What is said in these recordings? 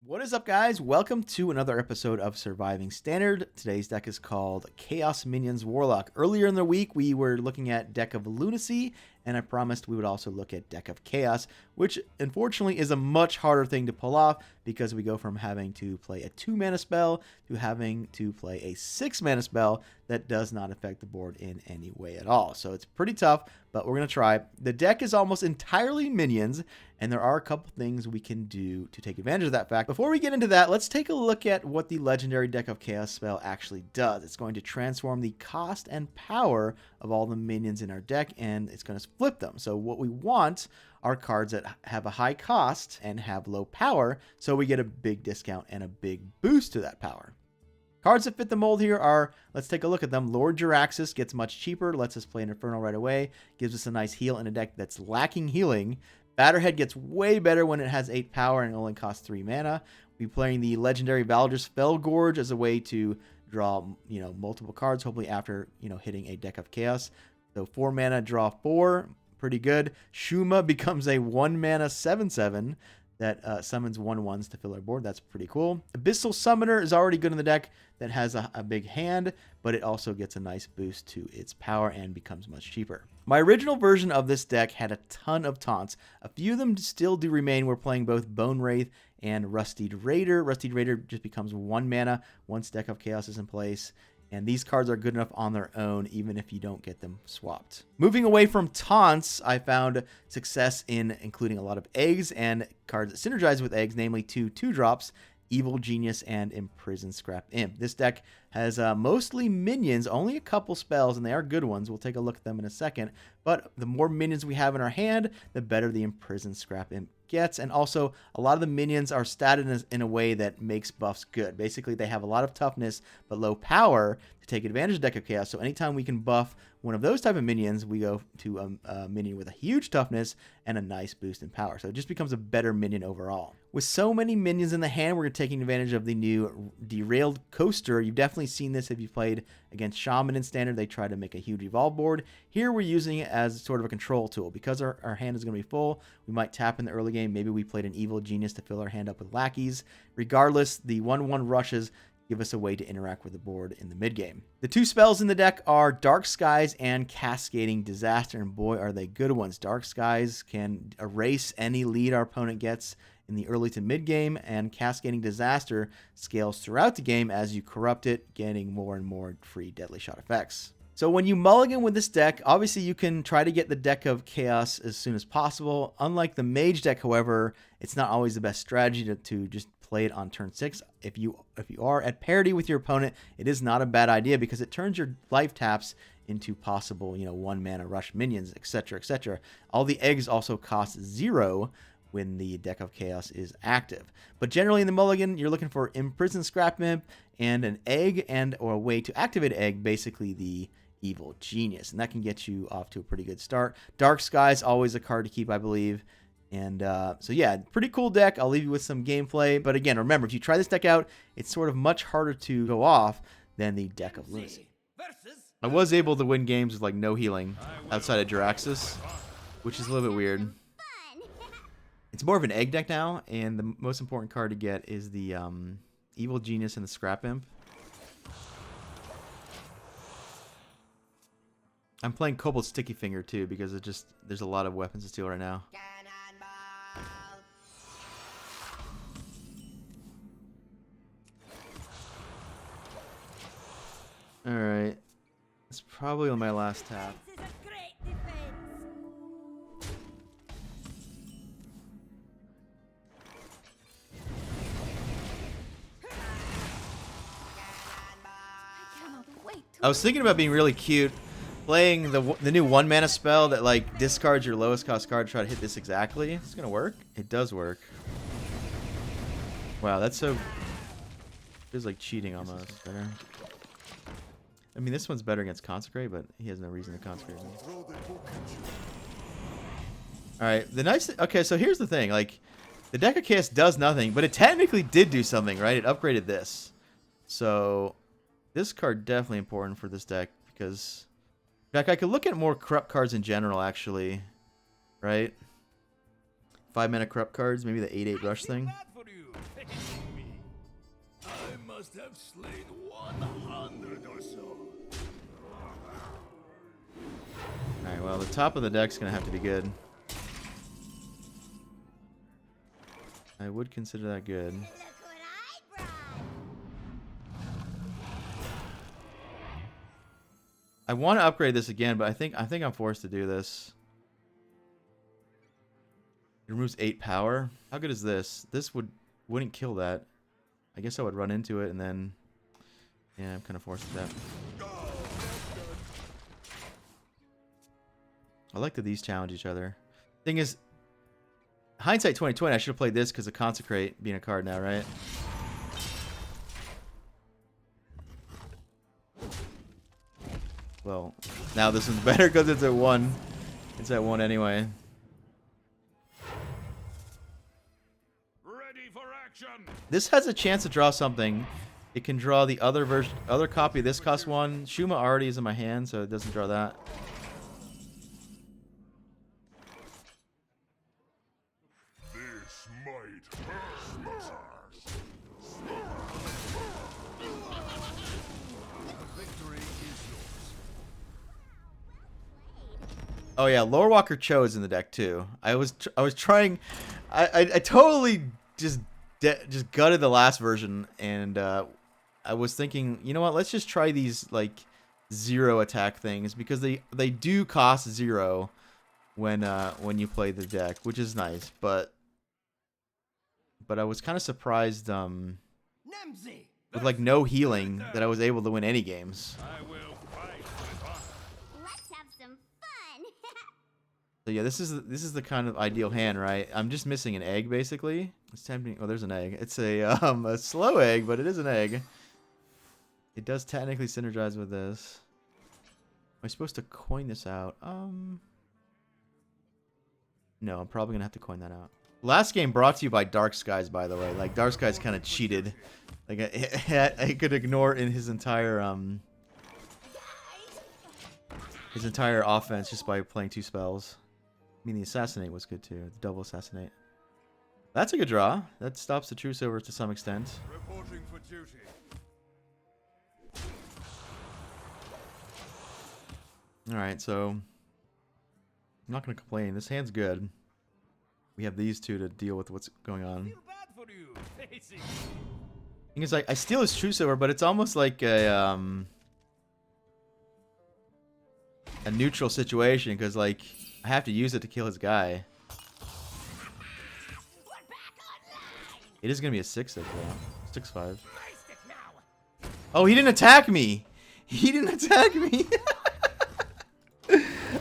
What is up, guys? Welcome to another episode of Surviving Standard. Today's deck is called Chaos Minions Warlock. Earlier in the week, we were looking at Deck of Lunacy, and I promised we would also look at Deck of Chaos, which unfortunately is a much harder thing to pull off because we go from having to play a 2-mana spell to having to play a 6-mana spell that does not affect the board in any way at all. So it's pretty tough, but we're going to try. The deck is almost entirely minions, and there are a couple things we can do to take advantage of that fact. Before we get into that, let's take a look at what the legendary Deck of Chaos spell actually does. It's going to transform the cost and power of all the minions in our deck, and it's going to flip them. So what we want are cards that have a high cost and have low power, so we get a big discount and a big boost to that power. Cards that fit the mold here are, let's take a look at them. Lord Jaraxxus gets much cheaper, lets us play an Inferno right away, gives us a nice heal in a deck that's lacking healing. Batterhead gets way better when it has 8 power and only costs 3 mana. We'll be playing the legendary Valor's Fellgorge as a way to draw, multiple cards, hopefully after, hitting a Deck of Chaos. So 4 mana, draw 4, pretty good. Shuma becomes a 1 mana 7/7 that summons 1/1s to fill our board. That's pretty cool. Abyssal Summoner is already good in the deck that has a big hand, but it also gets a nice boost to its power and becomes much cheaper. My original version of this deck had a ton of taunts. A few of them still do remain. We're playing both Bone Wraith and Rustied Raider. Rustied Raider just becomes 1 mana once Deck of Chaos is in place. And these cards are good enough on their own, even if you don't get them swapped. Moving away from taunts, I found success in including a lot of eggs and cards that synergize with eggs, namely 2 2-drops, Evil Genius and Imprisoned Scrap Imp. This deck has mostly minions, only a couple spells, and they are good ones. We'll take a look at them in a second. But the more minions we have in our hand, the better the Imprisoned Scrap Imp gets. And also, a lot of the minions are statted in a way that makes buffs good. Basically, they have a lot of toughness, but low power to take advantage of Deck of Chaos. So anytime we can buff one of those type of minions, we go to a minion with a huge toughness and a nice boost in power. So it just becomes a better minion overall. With so many minions in the hand, we're taking advantage of the new Derailed Coaster. You've definitely seen this if you've played against Shaman in Standard. They try to make a huge evolve board. Here we're using it as sort of a control tool. Because our hand is going to be full, we might tap in the early game. Maybe we played an Evil Genius to fill our hand up with lackeys. Regardless, the 1/1 rushes give us a way to interact with the board in the mid game. The 2 spells in the deck are Dark Skies and Cascading Disaster, and boy are they good ones. Dark Skies can erase any lead our opponent gets in the early to mid game, and Cascading Disaster scales throughout the game as you corrupt it, getting more and more free Deadly Shot effects. So when you mulligan with this deck, obviously you can try to get the Deck of Chaos as soon as possible. Unlike the Mage deck, however, it's not always the best strategy to just play it on turn 6. If you are at parity with your opponent, it is not a bad idea because it turns your life taps into possible, 1 mana rush minions, etc., etc. All the eggs also cost 0 when the Deck of Chaos is active. But generally in the mulligan, you're looking for Imprisoned Scrap Imp and an egg or a way to activate an egg, basically the Evil Genius. And that can get you off to a pretty good start. Dark Skies, always a card to keep, I believe. And so yeah, pretty cool deck. I'll leave you with some gameplay. But again, remember, if you try this deck out, it's sort of much harder to go off than the Deck of Lunacy. I was able to win games with like no healing outside of Jaraxxus, which is a little bit weird. It's more of an egg deck now, and the most important card to get is the Evil Genius and the Scrap Imp. I'm playing Cobalt Sticky Finger too because there's a lot of weapons to steal right now. Alright. It's probably on my last tap. I was thinking about being really cute, playing the new 1 mana spell that like discards your lowest cost card to try to hit this exactly. It's gonna work. It does work. Wow, that's so. Feels like cheating almost. Better. I mean, this one's better against Consecrate, but he has no reason to Consecrate me. All right, okay, so here's the thing. Like, the Deck of Chaos does nothing, but it technically did do something, right? It upgraded this. So this card definitely important for this deck because, in fact, I could look at more corrupt cards in general, actually, right? 5 mana corrupt cards, maybe the 8/8 rush thing. facing me? I must have slain 100 or so. Alright, well, the top of the deck's gonna have to be good. I would consider that good. Look what I brought. I want to upgrade this again, but I think I'm forced to do this. It removes 8 power. How good is this? This wouldn't kill that. I guess I would run into it and then, yeah, I'm kind of forced to that. I like that these challenge each other. Thing is, hindsight 2020, I should have played this because of Consecrate being a card now, right? Well, now this one's better because it's at 1. It's at 1 anyway. Ready for action. This has a chance to draw something. It can draw the other copy of this cost 1. Shuma already is in my hand, so it doesn't draw that. This might hurt. Victory is yours. Oh yeah, Lore Walker Cho is in the deck too. I was trying, I totally just gutted the last version, and I was thinking, you know what? Let's just try these like 0 attack things because they do cost 0 when you play the deck, which is nice. But I was kind of surprised with like no healing that I was able to win any games. I will fight with honor. Let's have some fun. So yeah, this is the kind of ideal hand, right? I'm just missing an egg basically. It's tempting. Oh, there's an egg. It's a slow egg, but it is an egg. It does technically synergize with this. Am I supposed to coin this out? No, I'm probably gonna have to coin that out. Last game brought to you by Dark Skies, by the way. Like Dark Skies kind of cheated. Like I could ignore in his entire offense just by playing 2 spells. I mean, the Assassinate was good too. The double Assassinate. That's a good draw. That stops the True Silver to some extent. Reporting for duty. Alright, so I'm not going to complain. This hand's good. We have these two to deal with what's going on. Feel bad for you. Facing me. Thing is, I steal his True Silver, but it's almost like a neutral situation, because like I have to use it to kill his guy. It is going to be a 6-6 though. 6-5. Oh, he didn't attack me! He didn't attack me!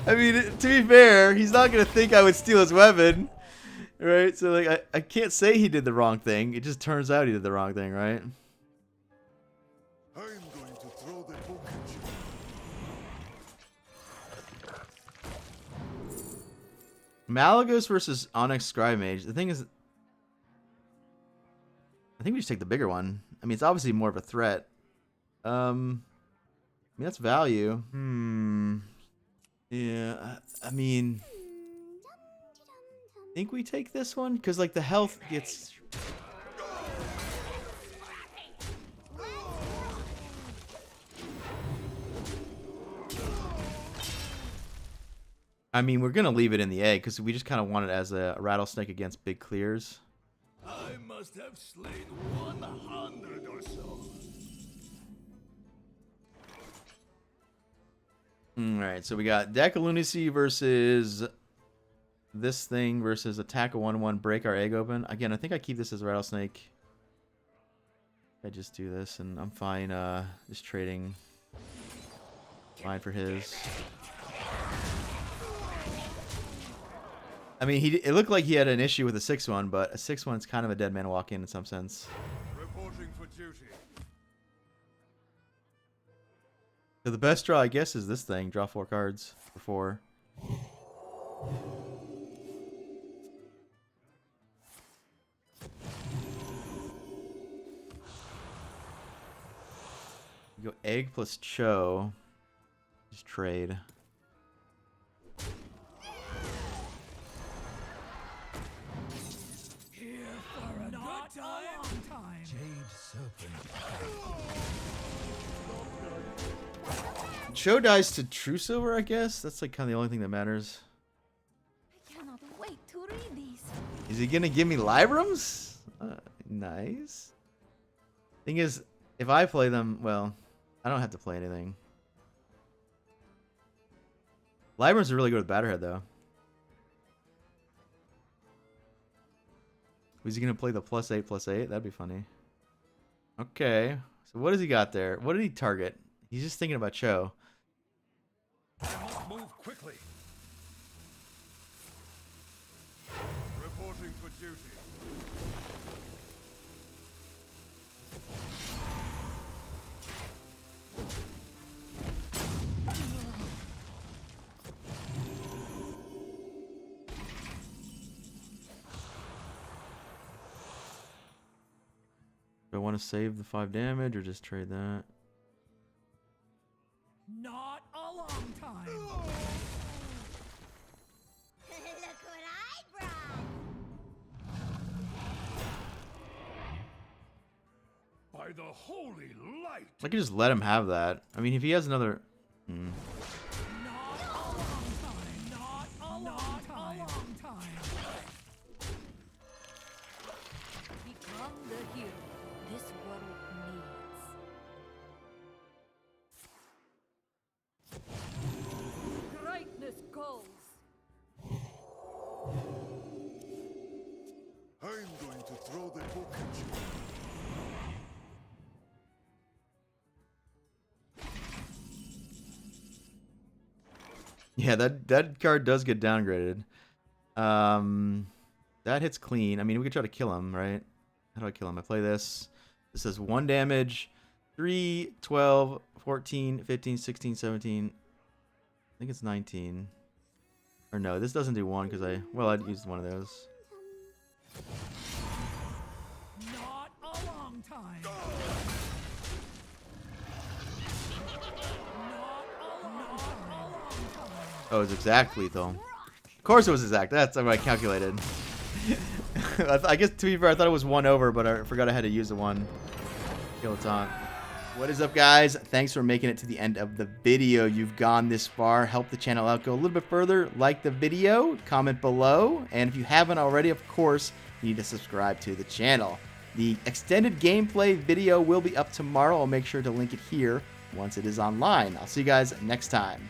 I mean, to be fair, he's not going to think I would steal his weapon. Right? So, like, I can't say he did the wrong thing. It just turns out he did the wrong thing, right? I'm going to throw the book at you. Malagos versus Onyx Scribe Mage. The thing is, I think we just take the bigger one. I mean, it's obviously more of a threat. I mean, that's value. Yeah, I mean, I think we take this one because like the health gets. I mean, we're gonna leave it in the egg because we just kind of want it as a rattlesnake against big clears. I must have slain 100 or so. Alright, so we got Deck of Lunacy versus this thing versus attack a 1/1, break our egg open. Again, I think I keep this as a rattlesnake. I just do this and I'm fine just trading mine for his. I mean, it looked like he had an issue with a 6/1, but a 6/1 is kind of a dead man walk in some sense. Reporting for duty. So the best draw, I guess, is this thing. Draw 4 cards for 4. You go egg plus Cho. Just trade. Here for a good time. Cho dies to True Silver, I guess. That's like kind of the only thing that matters. I cannot wait to read these. Is he gonna give me Librams? Nice. Thing is, if I play them, well, I don't have to play anything. Librams are really good with Batterhead, though. Was he gonna play the +8/+8? That'd be funny. Okay. So what has he got there? What did he target? He's just thinking about Cho. Move quickly. Reporting for duty. Do I want to save the 5 damage or just trade that? Not a long time. Look what I brought. By the holy light. I could just let him have that. I mean, if he has another... Not a long time. Not a long time. Become the hero this world needs. Greatness calls. I'm going to throw the book at you. Yeah, that card does get downgraded. That hits clean. I mean, we could try to kill him, right? How do I kill him? I play this. This says 1 damage. 3, 12, 14, 15, 16, 17. I think it's 19. Or no, this doesn't do 1 because I'd used one of those. Not a long time. Oh, it's exact lethal. Of course it was exact. That's what I calculated. I guess, to be fair, I thought it was 1 over, but I forgot I had to use the 1. Kill a taunt. What is up, guys? Thanks for making it to the end of the video. You've gone this far. Help the channel out. Go a little bit further. Like the video. Comment below. And if you haven't already, of course, you need to subscribe to the channel. The extended gameplay video will be up tomorrow. I'll make sure to link it here once it is online. I'll see you guys next time.